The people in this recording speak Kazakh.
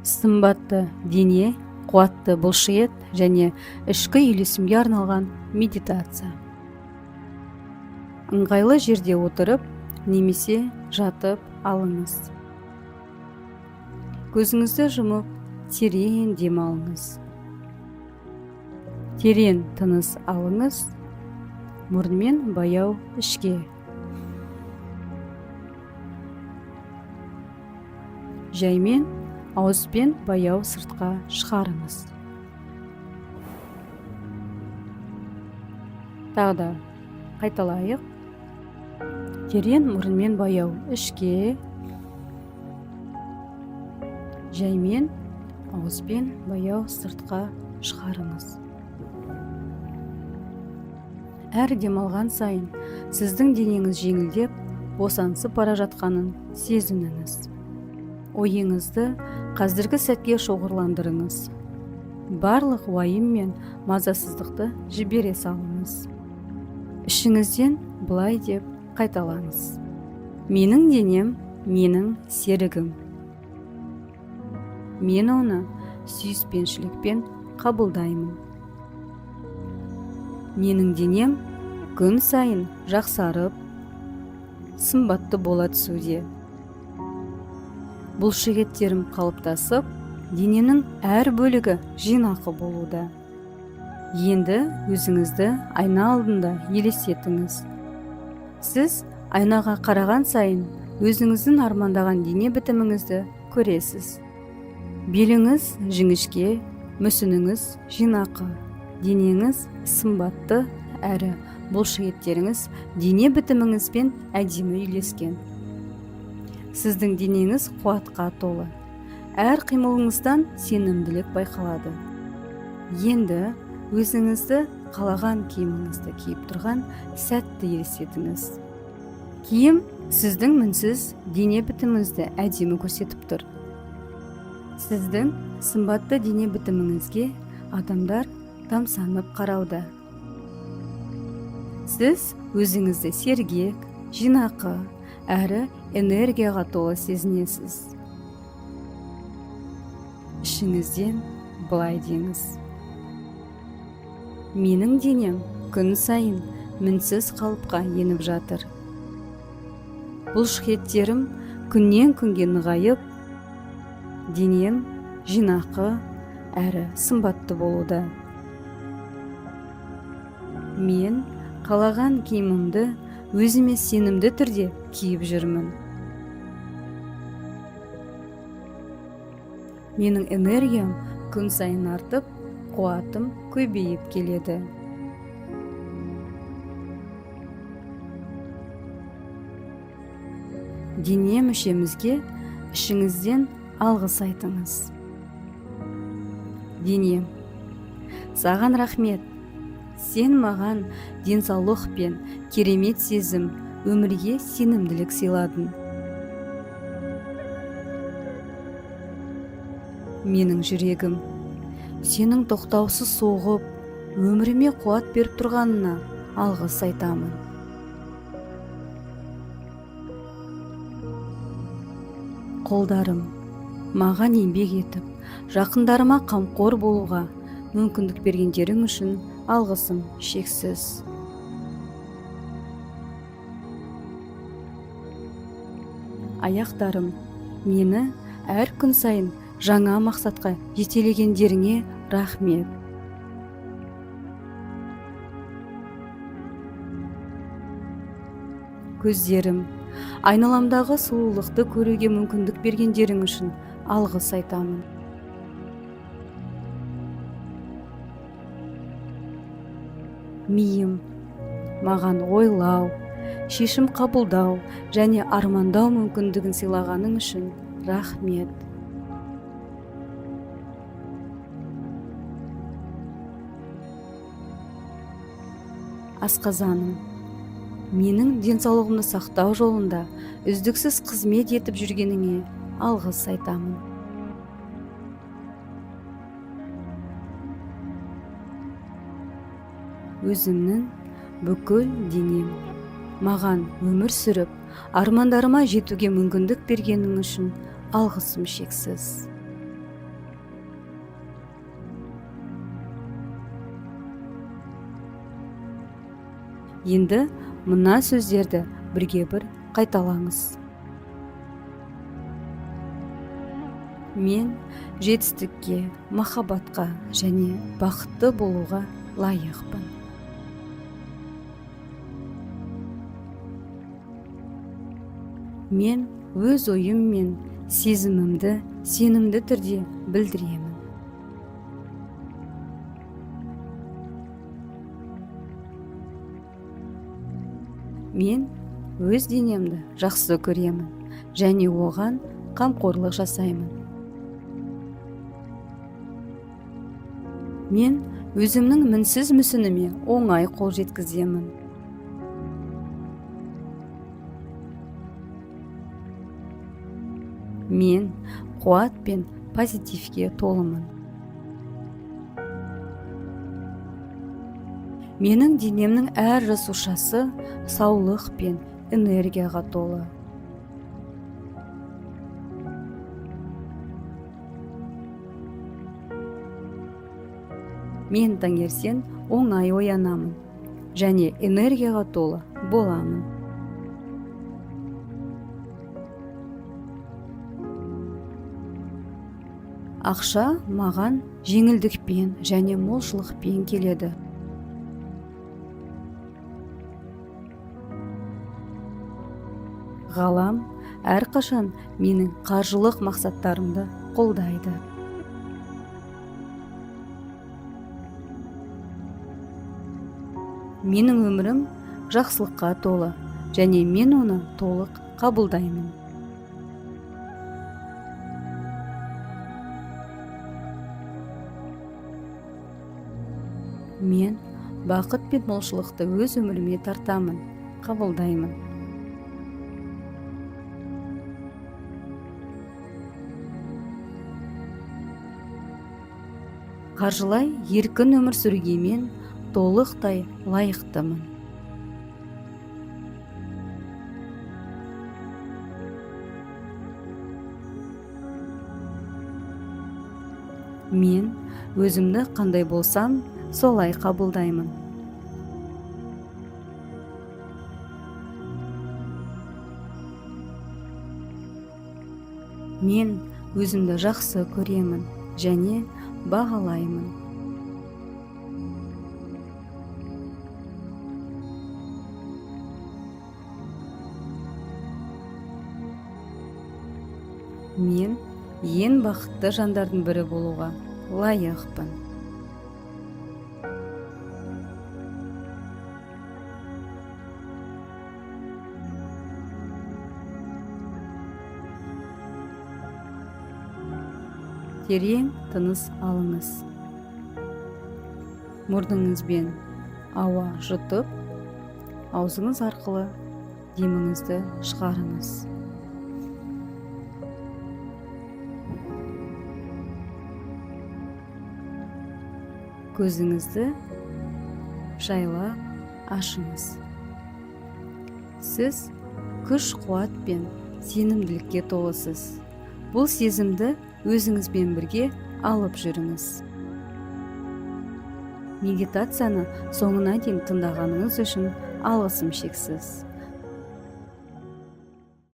Сымбатты дене, қуатты бұлшық ет және ішкі үйлесімге арналған медитация. Ыңғайлы жерде отырып немесе жатып алыңыз. Көзіңізді жұмып терең демалыңыз. Терең тыныс алыңыз. Мұрынмен баяу ішке. Жаймен ауызбен баяу сыртқа шығарыңыз. Тағы да қайталайық. Терең мұрынмен баяу ішке. Жаймен ауызбен баяу сыртқа шығарыңыз. Әр демалған сайын сіздің денеңіз жеңілдеп, босаңсып бара жатқанын сезініңіз. Ойыңызды қазіргі сәтке шоғырландырыңыз. Барлық уайым мен мазасыздықты жібере салыңыз. Ішіңізден былай деп қайталаңыз. Менің денем, менің серігім. Мен оны сүйіспеншілікпен қабылдаймын. Менің денем күн сайын жақсарып, сымбатты бола түсуде. Бұлшық еттерім қалыптасып, дененің әр бөлігі жинақы болуда. Енді өзіңізді айна алдында елестетіңіз. Сіз айнаға қараған сайын өзіңіздің армандаған дене бітіміңізді көресіз. Беліңіз жіңішке, мүсініңіз жинақы, денеңіз сымбатты әрі бұлшық еттеріңіз дене бітіміңізбен әдемі үйлескен. Сіздің денеңіз қуатқа толы. Әр қимылыңыздан сенімділік байқалады. Енді өзіңізді қалаған киіміңізді киіп тұрған сәтті елестетіңіз. Киім сіздің мінсіз дене бітіміңізді әдемі көрсетіп тұр. Сіздің сымбатты дене бітіміңізге адамдар тамсанып қарауда. Сіз өзіңізді сергек, жинақы әрі энергияға толы сезінесіз. Ішіңізден былай деңіз. Менің денем күн сайын мінсіз қалыпқа еніп жатыр. Бұлшық еттерім күннен күнге нығайып, денем жинақы әрі сымбатты болуда. Мен қалаған киімімді өзіме сенімді түрде киіп жүрмін. Менің энергиям күн сайын артып, қуатым көбейіп келеді. Дене мүшемізге ішіңізден алғыс айтыңыз. Денем, саған рахмет. Сен маған денсаулық пен керемет сезім, өмірге сенімділік сыйладың. Менің жүрегім, сенің тоқтаусыз соғып, өміріме қуат беріп тұрғанына алғыс айтамын. Қолдарым, маған еңбек етіп, жақындарыма қамқор болуға мүмкіндік бергендерің үшін алғысым шексіз. Аяқтарым, мені әр күн сайын жаңа мақсатқа жетелегендеріңе рахмет. Көздерім, айналамдағы сұлулықты көруге мүмкіндік бергендерің үшін алғыс айтамын. Миым, маған ойлау, шешім қабылдау және армандау мүмкіндігін сыйлағаның үшін рахмет. Асқазаным, менің денсаулығымды сақтау жолында үздіксіз қызмет етіп жүргеніңе алғыс айтамын. Өзімнің бүкіл денем маған өмір сүріп, армандарыма жетуге мүмкіндік бергенің үшін алғысым шексіз. Енді мына сөздерді бірге бір қайталаңыз. Мен жетістікке, махаббатқа және бақытты болуға лайықпын. Мен өз ойым мен сезімімді сенімді түрде білдіремін. Мен өз денемді жақсы көремін және оған қамқорлық жасаймын. Мен өзімнің мінсіз мүсініме оңай қол жеткіземін. Мен қуат пен позитивке толымын. Менің денемнің әр жасушасы саулық пен энергияға толы. Мен таңертең оңай оянамын және энергияға толы боламын. Ақша маған жеңілдікпен және молшылықпен келеді. Ғалам әрқашан менің қаржылық мақсаттарымды қолдайды. Менің өмірім жақсылыққа толы және мен оны толық қабылдаймын. Мен бақыт пен молшылықты өз өміріме тартамын, қабылдаймын. Қаржылай еркін өмір сүруге мен толықтай лайықтымын. Мен өзімді қандай болсам, солай қабылдаймын. Мен өзімді жақсы көремін және бағалаймын. Мен ең бақытты жандардың бірі болуға лайықпын. Терең тыныс алыңыз. Мұрныңызбен ауа жұтып, аузыңыз арқылы деміңізді шығарыңыз. Көзіңізді жайлап ашыңыз. Сіз күш-қуат пен сенімділікке толысыз. Бұл сезімді өзіңізбен бірге алып жүріңіз. Медитацияны соңына дейін тыңдағаныңыз үшін алғысым шексіз.